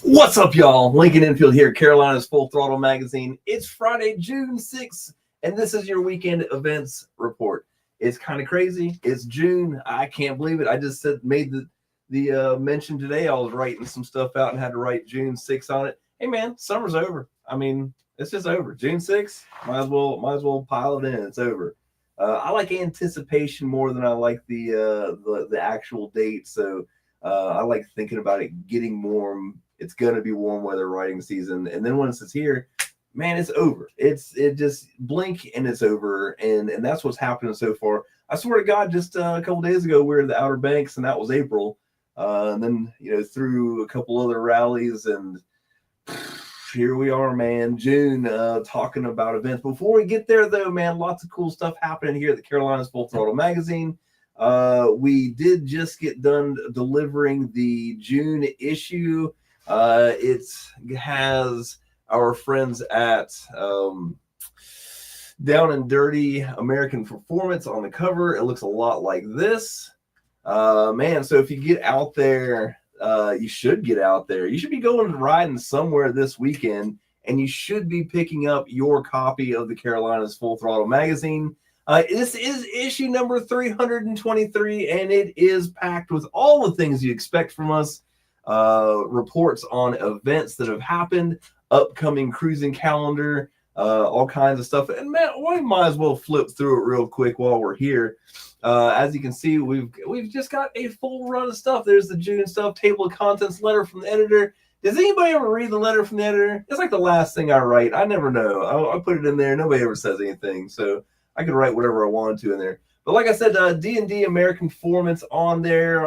What's up, y'all? Lincoln Infield here, Carolina's Full Throttle Magazine. It's Friday, June 6th, and this is your weekend events report. It's kind of crazy. It's June. I can't believe it. I just made the mention today. I was writing some stuff out and had to write June 6th on it. Hey, man, summer's over. I mean, it's just over. June 6th, might as well pile it in. It's over. I like anticipation more than I like the actual date. So I like thinking about it getting warm. It's gonna be warm weather riding season, and then once it's here, man, it's over. It just blink and it's over, and that's what's happening so far. I swear to God, just a couple days ago we were in the Outer Banks, and that was April, and then through a couple other rallies, and here we are, man, June, talking about events. Before we get there, though, man, lots of cool stuff happening here at the Carolina's Full Throttle Magazine. We did just get done delivering the June issue. It has our friends at Down and Dirty American Performance on the cover. It looks a lot like this. Man, so if you get out there, you should get out there. You should be going and riding somewhere this weekend, and you should be picking up your copy of the Carolina's Full Throttle Magazine. This is issue number 323, and it is packed with all the things you expect from us. Reports on events that have happened, upcoming cruising calendar, all kinds of stuff. And man, we might as well flip through it real quick while we're here. As you can see, we've just got a full run of stuff. There's the June stuff, table of contents, letter from the editor. Does anybody ever read the letter from the editor? It's like the last thing I write. I never know. I put it in there. Nobody ever says anything, so I could write whatever I wanted to in there. But like I said, D&D American Performance on there.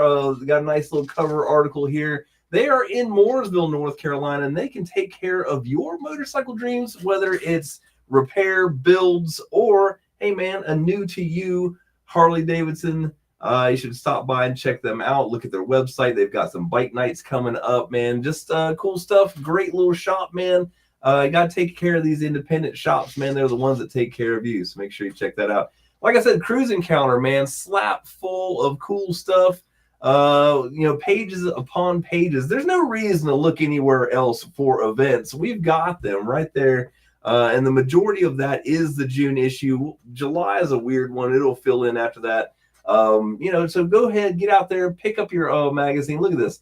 Got a nice little cover article here. They are in Mooresville, North Carolina, and they can take care of your motorcycle dreams, whether it's repair, builds, or, hey, man, a new-to-you Harley Davidson. You should stop by and check them out. Look at their website. They've got some bike nights coming up, man. Just cool stuff. Great little shop, man. You got to take care of these independent shops, man. They're the ones that take care of you, so make sure you check that out. Like I said, cruising counter, man, slap full of cool stuff. Pages upon pages. There's no reason to look anywhere else for events. We've got them right there. And the majority of that is the June issue. July is a weird one. It'll fill in after that. So go ahead, get out there, pick up your magazine. Look at this.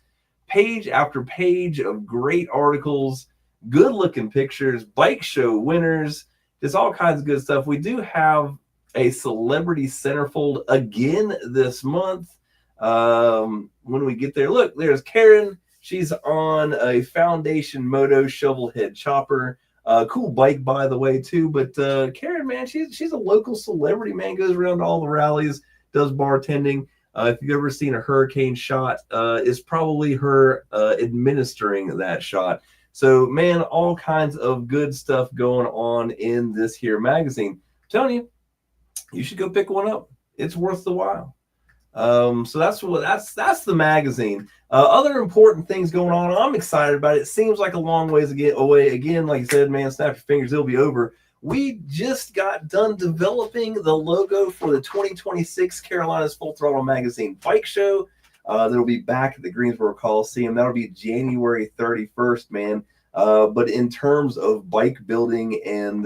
Page after page of great articles, good looking pictures, bike show winners, just all kinds of good stuff. We do have a celebrity centerfold again this month. When we get there, look, there's Karen. She's on a Foundation Moto shovel head chopper. Cool bike, by the way, too. But Karen, man, she's a local celebrity, man. Goes around to all the rallies, does bartending. If you've ever seen a hurricane shot, it's probably her administering that shot. So, man, all kinds of good stuff going on in this here magazine. I'm telling you should go pick one up. It's worth the while. So that's the magazine. Other important things going on. I'm excited about it. It seems like a long ways away. Again, like I said, man, snap your fingers, it'll be over. We just got done developing the logo for the 2026 Carolina's Full Throttle Magazine bike show. That'll be back at the Greensboro Coliseum. That'll be January 31st, man. But in terms of bike building and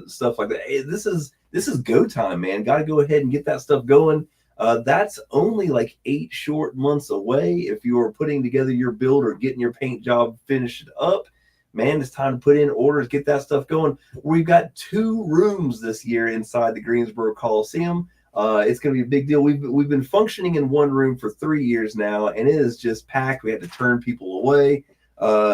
stuff like that, hey, this is go time, man. Got to go ahead and get that stuff going. That's only like 8 short months away. If you are putting together your build or getting your paint job finished up, man, it's time to put in orders, get that stuff going. We've got 2 rooms this year inside the Greensboro Coliseum. It's going to be a big deal. We've been functioning in 1 room for 3 years now, and it is just packed. We had to turn people away.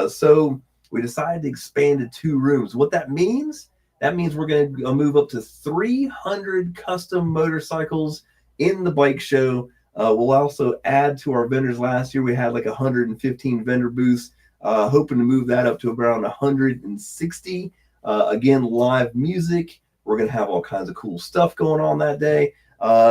So we decided to expand to 2 rooms. What that means we're going to move up to 300 custom motorcycles in the bike show. We'll also add to our vendors. Last year we had like 115 vendor booths, hoping to move that up to around 160. Again, live music. We're going to have all kinds of cool stuff going on that day.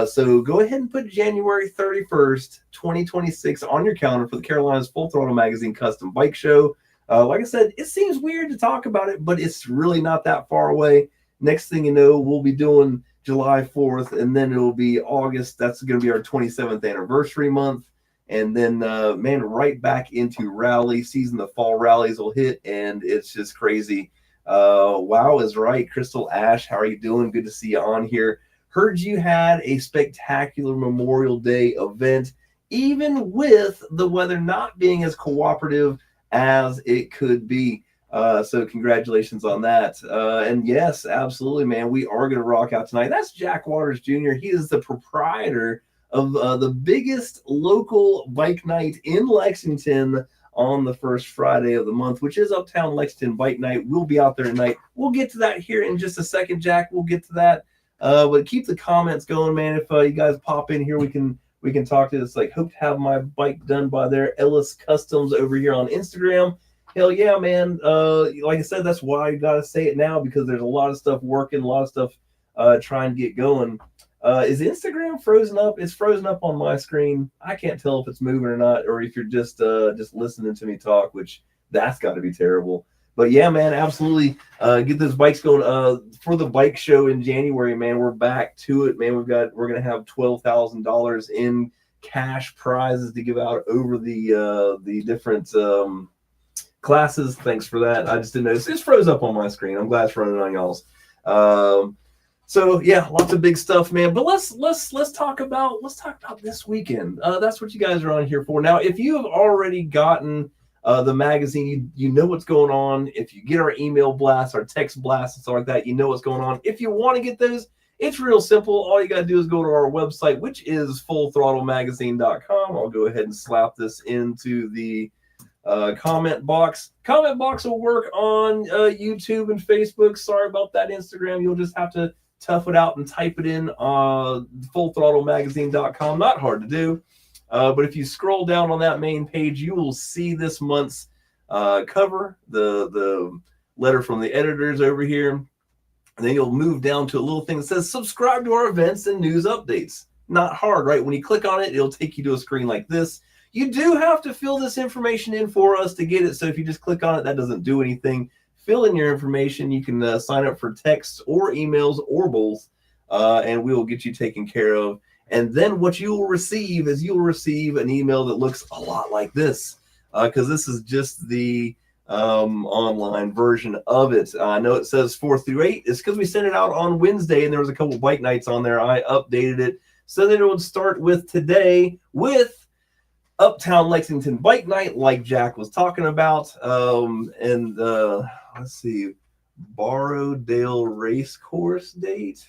So go ahead and put January 31st, 2026 on your calendar for the Carolina's Full Throttle Magazine Custom Bike Show. Like I said, it seems weird to talk about it, but it's really not that far away. Next thing you know, we'll be doing July 4th, and then it'll be August. That's going to be our 27th anniversary month. And then, man, right back into rally season. The fall rallies will hit, and it's just crazy. Wow is right. Crystal Ash, how are you doing? Good to see you on here. Heard you had a spectacular Memorial Day event, even with the weather not being as cooperative as it could be. So congratulations on that. And yes, absolutely, man. We are going to rock out tonight. That's Jack Waters Jr. He is the proprietor of the biggest local bike night in Lexington on the first Friday of the month, which is Uptown Lexington Bike Night. We'll be out there tonight. We'll get to that here in just a second, Jack. We'll get to that. But keep the comments going, man. If you guys pop in here, we can talk to this. Like, hope to have my bike done by there. Ellis Customs over here on Instagram. Hell yeah, man. Like I said, that's why I gotta say it now, because there's a lot of stuff working, a lot of stuff trying to get going. Is Instagram frozen up? It's frozen up on my screen. I can't tell if it's moving or not, or if you're just listening to me talk, which that's got to be terrible. But yeah, man, absolutely. Get those bikes going. For the bike show in January, man, we're back to it, man. We're gonna have $12,000 in cash prizes to give out over the different classes. Thanks for that. I just didn't notice. It's froze up on my screen. I'm glad it's running on y'all's. So yeah, lots of big stuff, man. But let's talk about this weekend. That's what you guys are on here for. Now, if you have already gotten the magazine, you know what's going on. If you get our email blast, our text blast, and stuff like that, you know what's going on. If you want to get those, it's real simple. All you gotta do is go to our website, which is fullthrottlemagazine.com. I'll go ahead and slap this into the comment box. Comment box will work on YouTube and Facebook. Sorry about that, Instagram. You'll just have to tough it out and type it in fullthrottlemagazine.com. Not hard to do. But if you scroll down on that main page, you will see this month's cover, the letter from the editors over here. And then you'll move down to a little thing that says subscribe to our events and news updates. Not hard, right? When you click on it, it'll take you to a screen like this. You do have to fill this information in for us to get it. So if you just click on it, that doesn't do anything. Fill in your information. You can sign up for texts or emails or both, and we will get you taken care of. And then what you will receive is you'll receive an email that looks a lot like this, because this is just the online version of it. I know it says 4 through 8. It's because we sent it out on Wednesday, and there was a couple bike nights on there. I updated it so that it would start with today with Uptown Lexington Bike Night, like Jack was talking about. Let's see, Borrowdale Racecourse date.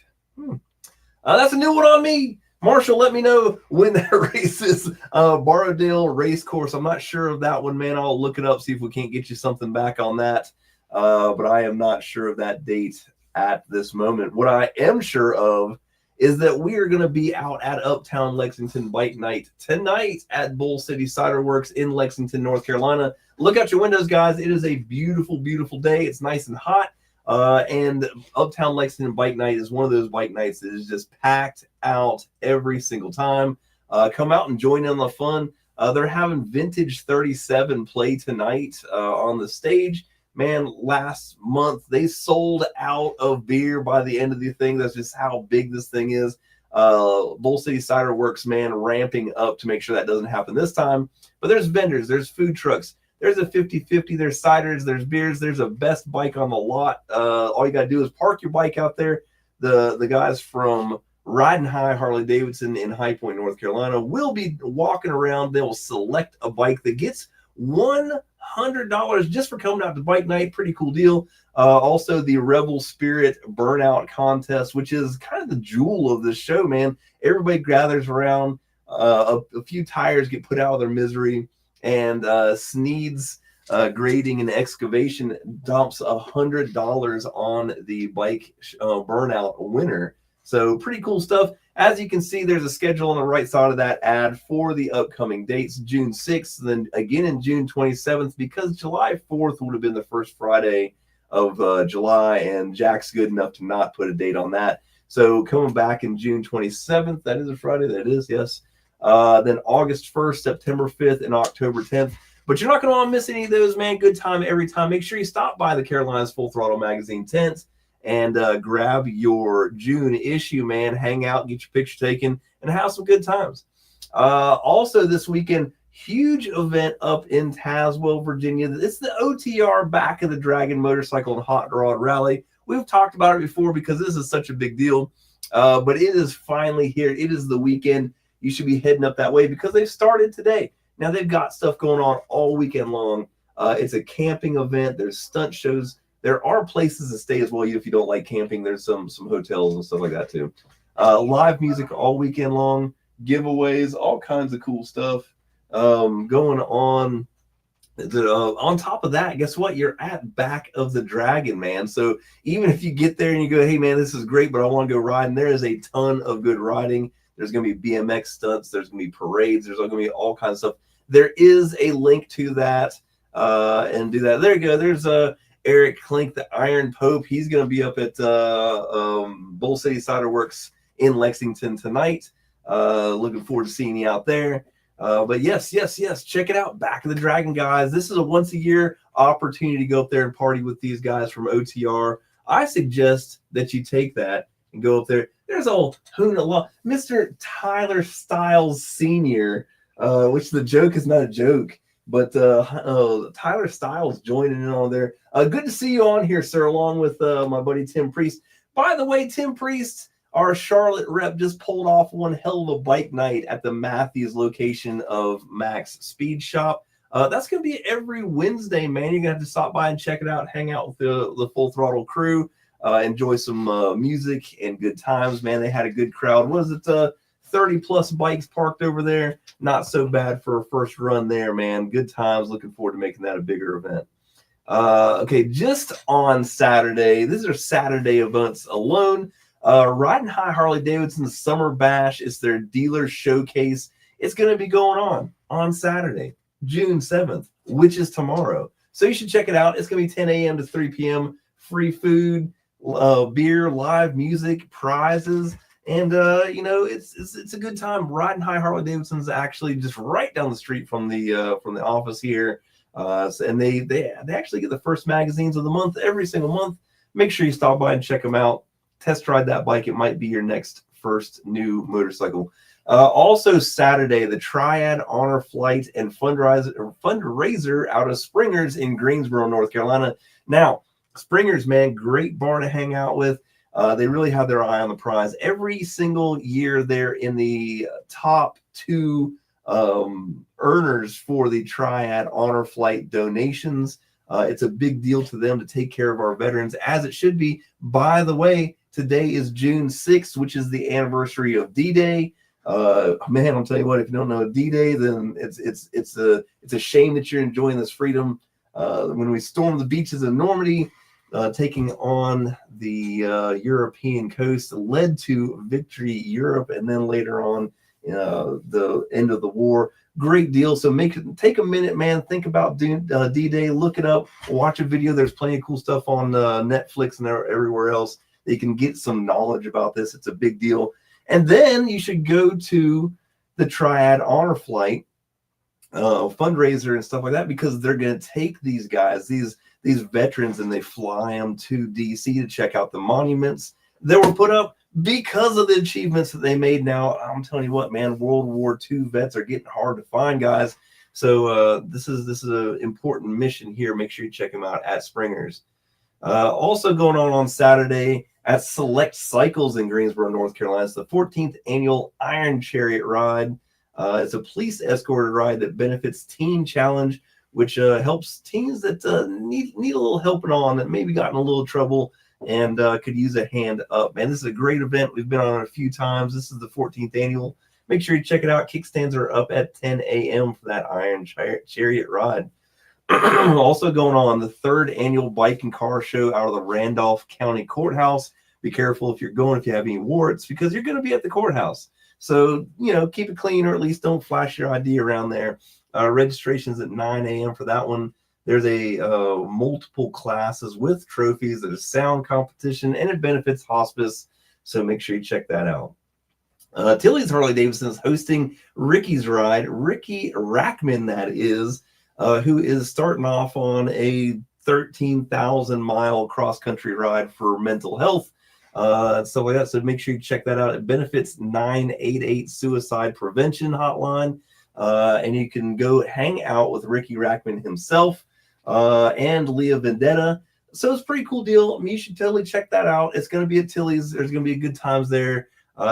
That's a new one on me. Marshall, let me know when that race is. Borrowdale Racecourse. I'm not sure of that one, man. I'll look it up, see if we can't get you something back on that. But I am not sure of that date at this moment. What I am sure of is that we are going to be out at Uptown Lexington Bike Night tonight at Bull City Cider Works in Lexington, North Carolina. Look out your windows, guys. It is a beautiful, beautiful day. It's nice and hot. And Uptown Lexington Bike Night is one of those bike nights that is just packed out every single time. Come out and join in on the fun. They're having Vintage 37 play tonight on the stage. Man, last month they sold out of beer by the end of the thing. That's just how big this thing is. Bull City Cider Works, man, ramping up to make sure that doesn't happen this time. But there's vendors, there's food trucks, there's a 50-50, there's ciders, there's beers, there's a best bike on the lot. All you got to do is park your bike out there. The guys from Riding High Harley Davidson in High Point, North Carolina will be walking around. They will select a bike that gets $100 just for coming out to bike night. Pretty cool deal. Also the Rebel Spirit Burnout Contest, which is kind of the jewel of this show, man. Everybody gathers around, a few tires get put out of their misery, and Sneed's Grading and Excavation dumps $100 on the bike burnout winner. So pretty cool stuff. As you can see, there's a schedule on the right side of that ad for the upcoming dates. June 6th, then again in June 27th, because July 4th would have been the first Friday of July, and Jack's good enough to not put a date on that. So coming back in June 27th, that is a Friday, that is, yes. Then August 1st, September 5th, and October 10th. But you're not going to want to miss any of those, man. Good time every time. Make sure you stop by the Carolinas Full Throttle Magazine tent and grab your June issue, man. Hang out, get your picture taken, and have some good times. Also this weekend, huge event up in Tazewell, Virginia. It's the OTR Back of the Dragon Motorcycle and Hot Rod Rally. We've talked about it before because this is such a big deal, but it is finally here. It is the weekend. You should be heading up that way because they've started today. Now they've got stuff going on all weekend long. It's a camping event. There's stunt shows. There are places to stay as well if you don't like camping. There's some hotels and stuff like that too. Live music all weekend long, giveaways, all kinds of cool stuff going on. On top of that, guess what? You're at Back of the Dragon, man. So even if you get there and you go, hey, man, this is great, but I want to go riding, there is a ton of good riding. There's going to be BMX stunts. There's going to be parades. There's going to be all kinds of stuff. There is a link to that and do that. There you go. There's Eric Klink, the Iron Pope. He's going to be up at Bull City Cider Works in Lexington tonight. Looking forward to seeing you out there. But yes, check it out. Back of the Dragon, guys. This is a once-a-year opportunity to go up there and party with these guys from OTR. I suggest that you take that and go up there. There's old Hoona, Mr. Tyler Stiles Sr., which the joke is not a joke, but Tyler Stiles joining in on there. Good to see you on here, sir, along with my buddy Tim Priest. By the way, Tim Priest, our Charlotte rep, just pulled off one hell of a bike night at the Matthews location of Max Speed Shop. That's going to be every Wednesday, man. You're going to have to stop by and check it out, hang out with the Full Throttle crew, enjoy some music and good times, man. They had a good crowd. Was it 30-plus bikes parked over there? Not so bad for a first run there, man. Good times. Looking forward to making that a bigger event. Okay, just on Saturday, these are Saturday events alone. Riding High Harley Davidson's Summer Bash is their dealer showcase. It's going to be going on Saturday, June 7th, which is tomorrow. So you should check it out. It's going to be 10 a.m. to 3 p.m. Free food, beer, live music, prizes, and it's a good time. Riding High Harley Davidson's actually just right down the street from the office here, and they actually get the first magazines of the month every single month. Make sure you stop by and check them out. Test ride that bike. It might be your next first new motorcycle. Also Saturday, the Triad Honor Flight and fundraiser out of Springers in Greensboro, North Carolina. Now, Springers, man, great bar to hang out with. They really have their eye on the prize. Every single year they're in the top 2 earners for the Triad Honor Flight donations. It's a big deal to them to take care of our veterans, as it should be. By the way, today is June 6th, which is the anniversary of D-Day. Man, I'll tell you what, if you don't know D-Day, then it's a shame that you're enjoying this freedom. When we stormed the beaches of Normandy, taking on the European coast, led to Victory Europe, and then later on the end of the war. Great deal. So take a minute, man. Think about D-Day. Look it up. Watch a video. There's plenty of cool stuff on Netflix and everywhere else. You can get some knowledge about this. It's a big deal. And then you should go to the Triad Honor Flight fundraiser and stuff like that, because they're going to take these guys, these veterans, and they fly them to DC to check out the monuments that were put up because of the achievements that they made. Now, I'm telling you what, man, World War II vets are getting hard to find, guys. So this is an important mission here. Make sure you check them out at Springers. Also going on Saturday at Select Cycles in Greensboro, North Carolina. It's the 14th annual Iron Chariot Ride. It's a police escorted ride that benefits Teen Challenge, which helps teens that need a little helping on, that maybe got in a little trouble and could use a hand up. Man, this is a great event. We've been on it a few times. This is the 14th annual. Make sure you check it out. Kickstands are up at 10 a.m. for that Iron Chariot Ride. Also going on, the 3rd annual Bike and Car Show out of the Randolph County Courthouse. Be careful if you have any warrants, because you're going to be at the courthouse. So, keep it clean, or at least don't flash your ID around there. Registration's at 9 a.m. for that one. There's a multiple classes with trophies. There's a sound competition, and it benefits hospice. So make sure you check that out. Tilly's Harley Davidson is hosting Ricky's Ride. Ricky Rackman, that is, who is starting off on a 13,000-mile cross-country ride for mental health. stuff like that. So make sure you check that out. It benefits 988 suicide prevention hotline. And you can go hang out with Ricky Rackman himself and Leah Vendetta. So it's a pretty cool deal. I mean, you should totally check that out. It's going to be at Tilly's. There's going to be good times there.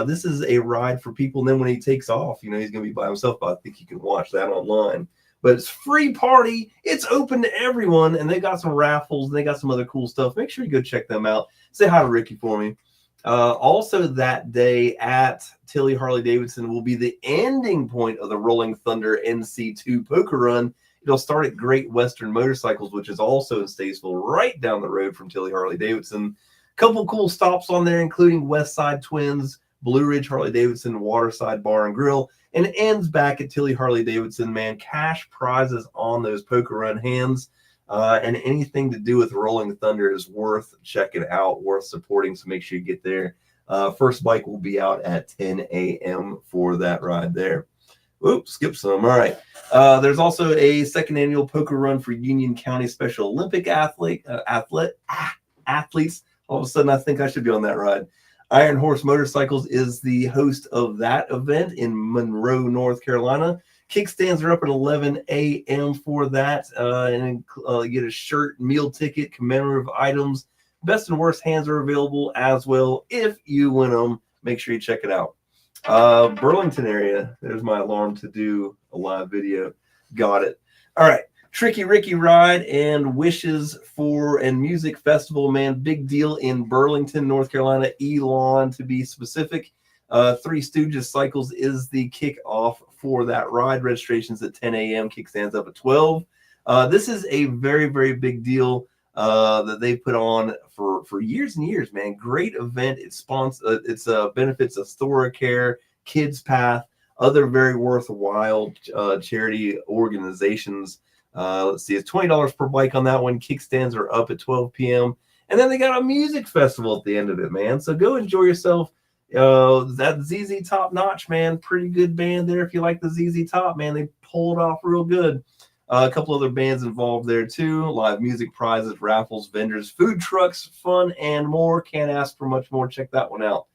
This is a ride for people. And then when he takes off, you know, he's going to be by himself. But I think you can watch that online. But it's free party. It's open to everyone. And they got some raffles. And they got some other cool stuff. Make sure you go check them out. Say hi to Ricky for me. Also that day at Tilly Harley-Davidson will be the ending point of the Rolling Thunder NC2 poker run. It'll start at Great Western Motorcycles, which is also in Statesville, right down the road from Tilly Harley-Davidson. Couple cool stops on there, including Westside Twins, Blue Ridge Harley-Davidson, Waterside Bar and Grill, and it ends back at Tilly Harley-Davidson, man. Cash prizes on those poker run hands. And anything to do with Rolling Thunder is worth checking out, worth supporting. So make sure you get there. First bike will be out at 10 a.m. for that ride there. Oops, skip some. All right. There's also a second annual poker run for Union County Special Olympic athletes. All of a sudden, I think I should be on that ride. Iron Horse Motorcycles is the host of that event in Monroe, North Carolina. Kickstands are up at 11 a.m. for that. And you get a shirt, meal ticket, commemorative items. Best and worst hands are available as well. If you win them, make sure you check it out. Burlington area. There's my alarm to do a live video. Got it. All right. Tricky Ricky Ride and Wishes for and Music Festival, man. Big deal in Burlington, North Carolina. Elon, to be specific. Three Stooges Cycles is the kickoff for that ride. Registrations at 10 a.m. Kickstands up at 12. This is a very, very big deal that they put on for years and years, man. Great event. It's benefits Care, Kids Path, other very worthwhile charity organizations. Let's see, it's $20 per bike on that one. Kickstands are up at 12 p.m. And then they got a music festival at the end of it, man. So go enjoy yourself. That ZZ Top Notch, man, pretty good band there. If you like the ZZ Top, man, they pulled off real good. A couple other bands involved there too. Live music, prizes, raffles, vendors, food trucks, fun, and more. Can't ask for much more. Check that one out.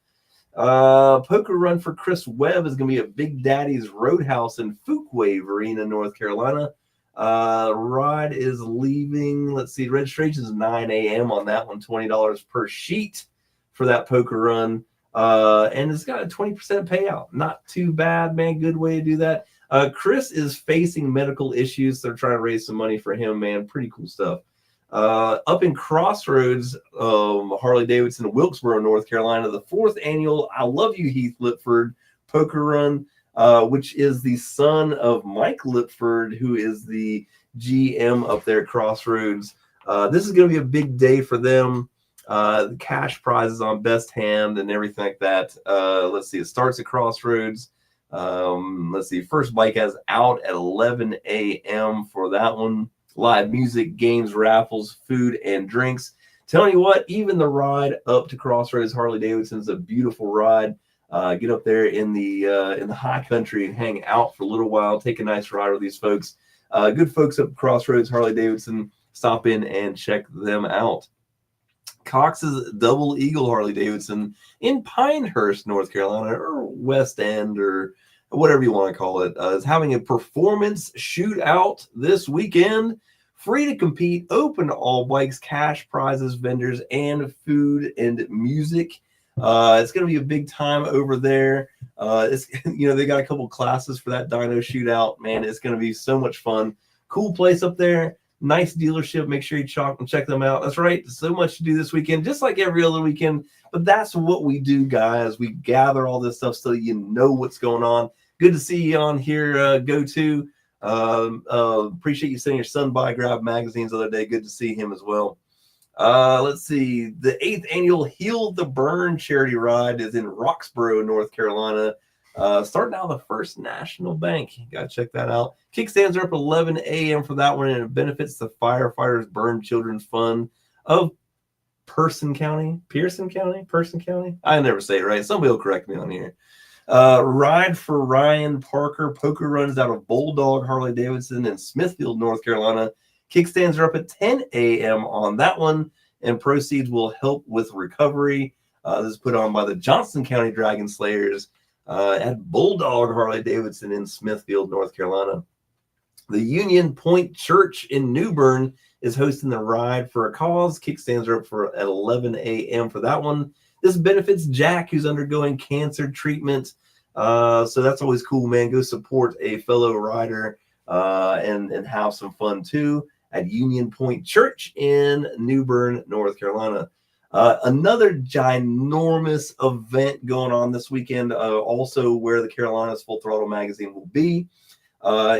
Poker run for Chris Webb is going to be at Big Daddy's Roadhouse in Fuquay, Verena, North Carolina. Ride is leaving. Let's see, registration is 9 a.m. on that one. $20 per sheet for that poker run. And it's got a 20% payout. Not too bad, man. Good way to do that. Chris is facing medical issues. So they're trying to raise some money for him, man. Pretty cool stuff. Up in Crossroads, Harley-Davidson, Wilkesboro, North Carolina, the 4th annual I Love You, Heath Lipford poker run, which is the son of Mike Lipford, who is the GM up there at Crossroads. This is going to be a big day for them. The cash prizes on best hand and everything like that. Let's see, it starts at Crossroads. Let's see, first bike has out at 11 a.m. for that one. Live music, games, raffles, food, and drinks. Telling you what, even the ride up to Crossroads Harley-Davidson is a beautiful ride. Get up there in the high country and hang out for a little while. Take a nice ride with these folks. Good folks up Crossroads Harley-Davidson. Stop in and check them out. Cox's Double Eagle Harley-Davidson in Pinehurst, North Carolina, or West End, or whatever you want to call it, is having a performance shootout this weekend. Free to compete, open to all bikes, cash prizes, vendors, and food and music. It's going to be a big time over there. It's they got a couple classes for that dyno shootout. Man, it's going to be so much fun. Cool place up there. Nice dealership. Make sure you check them out. That's right. So much to do this weekend, just like every other weekend. But that's what we do, guys. We gather all this stuff so you know what's going on. Good to see you on here, Go-To. Appreciate you sending your son by Grab magazines the other day. Good to see him as well. Let's see. The 8th annual Heal the Burn charity ride is in Roxborough, North Carolina. Starting out of the First National Bank. You got to check that out. Kickstands are up at 11 a.m. for that one, and it benefits the Firefighters Burn Children's Fund of Pearson County. I never say it right. Somebody will correct me on here. Ride for Ryan Parker poker runs out of Bulldog Harley-Davidson in Smithfield, North Carolina. Kickstands are up at 10 a.m. on that one, and proceeds will help with recovery. This is put on by the Johnson County Dragon Slayers at Bulldog Harley-Davidson in Smithfield, North Carolina. The Union Point Church in New Bern is hosting the Ride for a Cause. Kickstands are up at 11 a.m. for that one. This benefits Jack, who's undergoing cancer treatment. So that's always cool, man. Go support a fellow rider and have some fun too at Union Point Church in New Bern, North Carolina. Another ginormous event going on this weekend, also where the Carolinas Full Throttle magazine will be,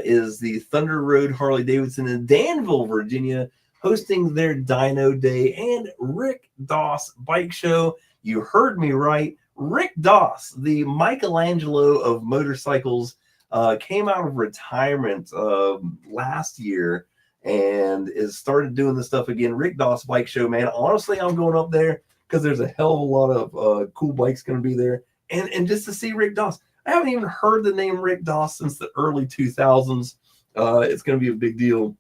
is the Thunder Road Harley-Davidson in Danville, Virginia, hosting their Dyno Day and Rick Doss Bike Show. You heard me right. Rick Doss, the Michelangelo of motorcycles, came out of retirement last year and is started doing this stuff again. Rick Doss Bike Show, man. Honestly, I'm going up there because there's a hell of a lot of cool bikes going to be there. And just to see Rick Doss. I haven't even heard the name Rick Doss since the early 2000s. It's going to be a big deal.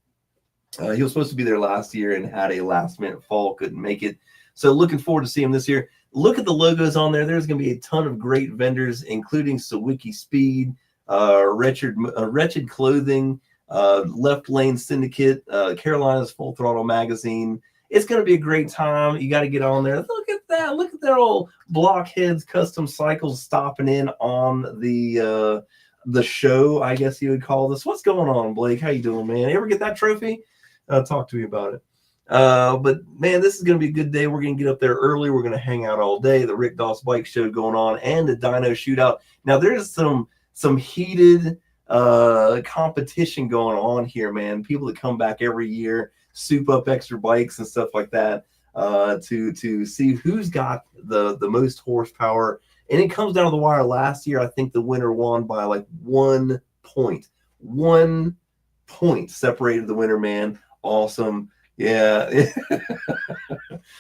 He was supposed to be there last year and had a last-minute fall, couldn't make it. So looking forward to seeing him this year. Look at the logos on there. There's going to be a ton of great vendors, including Sawicki Speed, Wretched Clothing, Left Lane Syndicate, Carolina's Full Throttle Magazine. It's going to be a great time. You got to get on there. Look at that. Look at that old Blockheads Custom Cycles stopping in on the show, I guess you would call this. What's going on, Blake? How you doing, man? You ever get that trophy? Talk to me about it. But, man, this is going to be a good day. We're going to get up there early. We're going to hang out all day. The Rick Doss Bike Show going on and the Dyno Shootout. Now, there's some heated competition going on here, man. People that come back every year, soup up extra bikes and stuff like that to see who's got the most horsepower. And it comes down to the wire. Last year, I think the winner won by like 1 point. 1 point separated the winner, man. Awesome. Yeah.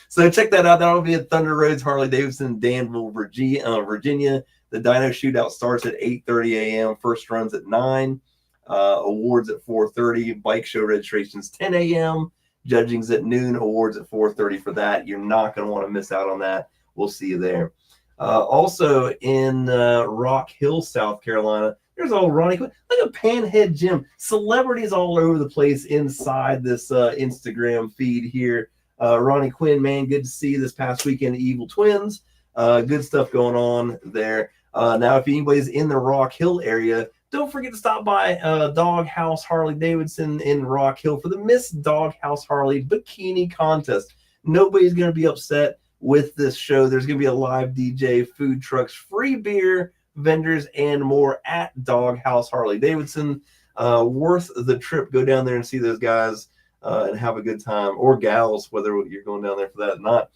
So check that out. That'll be at Thunder Roads Harley-Davidson, Danville, Virginia. The Dyno Shootout starts at 8:30 a.m. First runs at 9. Awards at 4:30. Bike show registrations 10 a.m. Judging's at noon. Awards at 4:30 for that. You're not going to want to miss out on that. We'll see you there. Also in Rock Hill, South Carolina, there's old Ronnie Quinn. Look at Panhead Gym. Celebrities all over the place inside this Instagram feed here. Ronnie Quinn, man, good to see you this past weekend at Evil Twins. Good stuff going on there. Now, if anybody's in the Rock Hill area, don't forget to stop by Doghouse Harley-Davidson in Rock Hill for the Miss Doghouse Harley Bikini Contest. Nobody's going to be upset with this show. There's going to be a live DJ, food trucks, free beer, vendors, and more at Doghouse Harley-Davidson. Worth the trip. Go down there and see those guys and have a good time, or gals, whether you're going down there for that or not.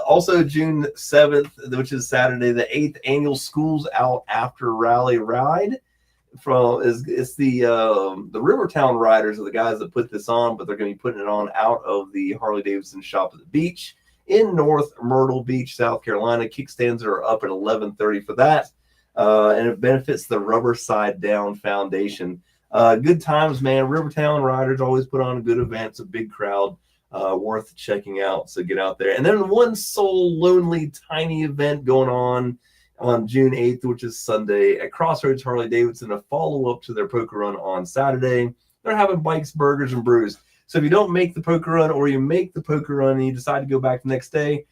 Also, June 7th, which is Saturday, the 8th annual Schools Out After Rally Ride. It's the Rivertown Riders are the guys that put this on, but they're going to be putting it on out of the Harley-Davidson shop at the beach in North Myrtle Beach, South Carolina. Kickstands are up at 11:30 for that, and it benefits the Rubber Side Down Foundation. Good times, man. Rivertown Riders always put on a good event. It's a big crowd. Worth checking out, so get out there. And then one sole, lonely, tiny event going on June 8th, which is Sunday, at Crossroads Harley-Davidson, a follow-up to their poker run on Saturday. They're having bikes, burgers, and brews. So if you don't make the poker run, or you make the poker run and you decide to go back the next day,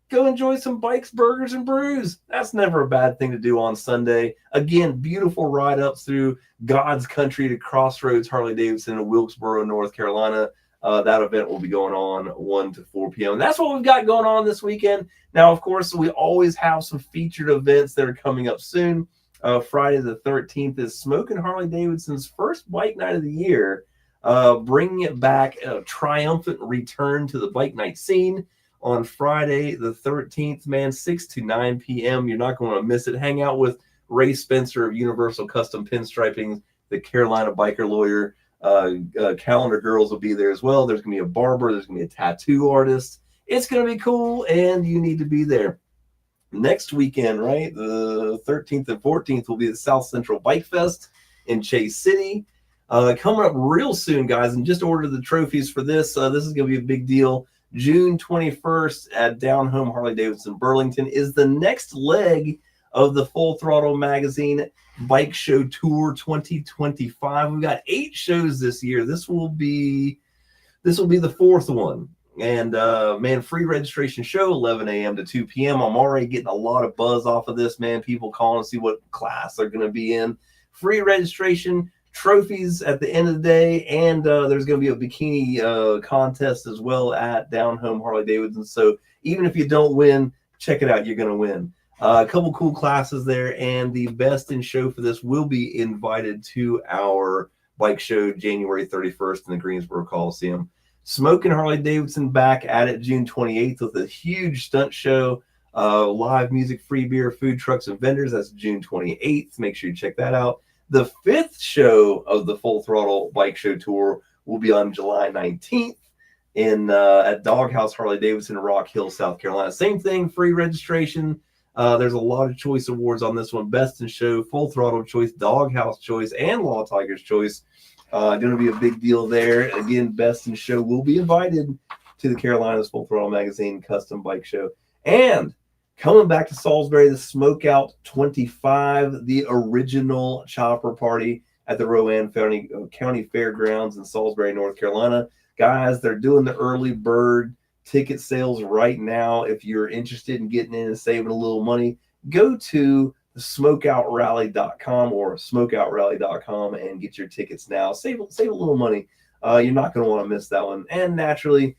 go enjoy some bikes, burgers, and brews. That's never a bad thing to do on Sunday. Again, beautiful ride-ups through God's country to Crossroads Harley-Davidson in Wilkesboro, North Carolina. That event will be going on 1 to 4 p.m. And that's what we've got going on this weekend. Now, of course, we always have some featured events that are coming up soon. Friday the 13th is Smokin' Harley-Davidson's first bike night of the year, bringing it back, a triumphant return to the bike night scene on Friday the 13th, man, 6 to 9 p.m. You're not going to miss it. Hang out with Ray Spencer of Universal Custom Pinstriping, the Carolina biker lawyer. Calendar Girls will be there as well. There's going to be a barber. There's going to be a tattoo artist. It's going to be cool, and you need to be there. Next weekend, right, the 13th and 14th will be the South Central Bike Fest in Chase City. Coming up real soon, guys, and just order the trophies for this. This is going to be a big deal. June 21st at Down Home Harley Davidson Burlington is the next leg of the Full Throttle Magazine Bike Show Tour 2025. We've got 8 shows this year. This will be the 4th one. And man, free registration show, 11 a.m. to 2 p.m. I'm already getting a lot of buzz off of this, man. People calling to see what class they're going to be in. Free registration, trophies at the end of the day, and there's going to be a bikini contest as well at Down Home Harley Davidson. So even if you don't win, check it out. You're going to win. A couple cool classes there, and the best in show for this will be invited to our bike show January 31st in the Greensboro Coliseum. Smoking Harley Davidson back at it June 28th with a huge stunt show, live music, free beer, food trucks, and vendors. That's June 28th. Make sure you check that out. The 5th show of the Full Throttle Bike Show Tour will be on July 19th at Doghouse Harley Davidson in Rock Hill, South Carolina. Same thing, free registration. There's a lot of choice awards on this one. Best in Show, Full Throttle Choice, Doghouse Choice, and Law Tigers Choice. Going to be a big deal there. Again, Best in Show will be invited to the Carolinas Full Throttle Magazine Custom Bike Show. And coming back to Salisbury, the Smokeout 25, the original chopper party at the Rowan County Fairgrounds in Salisbury, North Carolina. Guys, they're doing the early bird ticket sales right now. If you're interested in getting in and saving a little money, go to the smokeoutrally.com or smokeoutrally.com and get your tickets now. Save a little money. You're not going to want to miss that one. And naturally,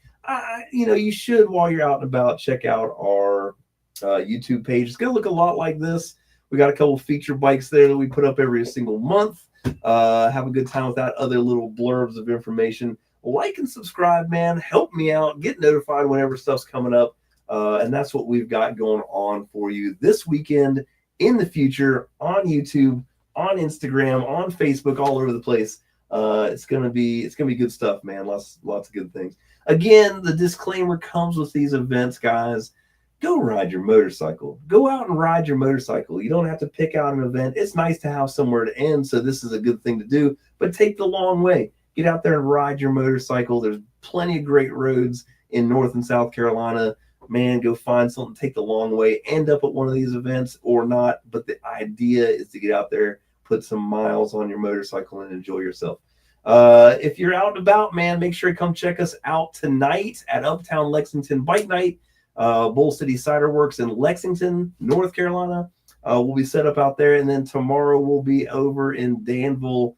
you should, while you're out and about, check out our YouTube page. It's going to look a lot like this. We got a couple feature bikes there that we put up every single month. Have a good time with that. Other little blurbs of information. Like and subscribe, man. Help me out. Get notified whenever stuff's coming up. And that's what we've got going on for you this weekend, in the future, on YouTube, on Instagram, on Facebook, all over the place. It's gonna be good stuff, man. Lots of good things. Again, the disclaimer comes with these events, guys. Go ride your motorcycle. Go out and ride your motorcycle. You don't have to pick out an event. It's nice to have somewhere to end, so this is a good thing to do, but take the long way. Get out there and ride your motorcycle. There's plenty of great roads in North and South Carolina. Man, go find something, take the long way, end up at one of these events or not. But the idea is to get out there, put some miles on your motorcycle, and enjoy yourself. If you're out and about, man, make sure to come check us out tonight at Uptown Lexington Bike Night. Bull City Cider Works in Lexington, North Carolina. We'll be set up out there. And then tomorrow we'll be over in Danville.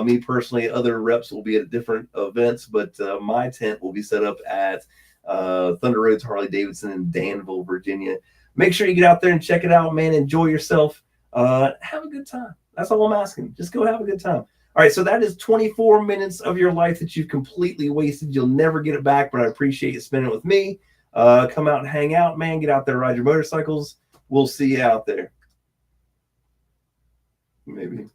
Me personally, other reps will be at different events, but my tent will be set up at Thunder Roads Harley Davidson in Danville, Virginia. Make sure you get out there and check it out, man. Enjoy yourself. Have a good time. That's all I'm asking. Just go have a good time. All right, so that is 24 minutes of your life that you've completely wasted. You'll never get it back, but I appreciate you spending it with me. Come out and hang out, man. Get out there, ride your motorcycles. We'll see you out there. Maybe.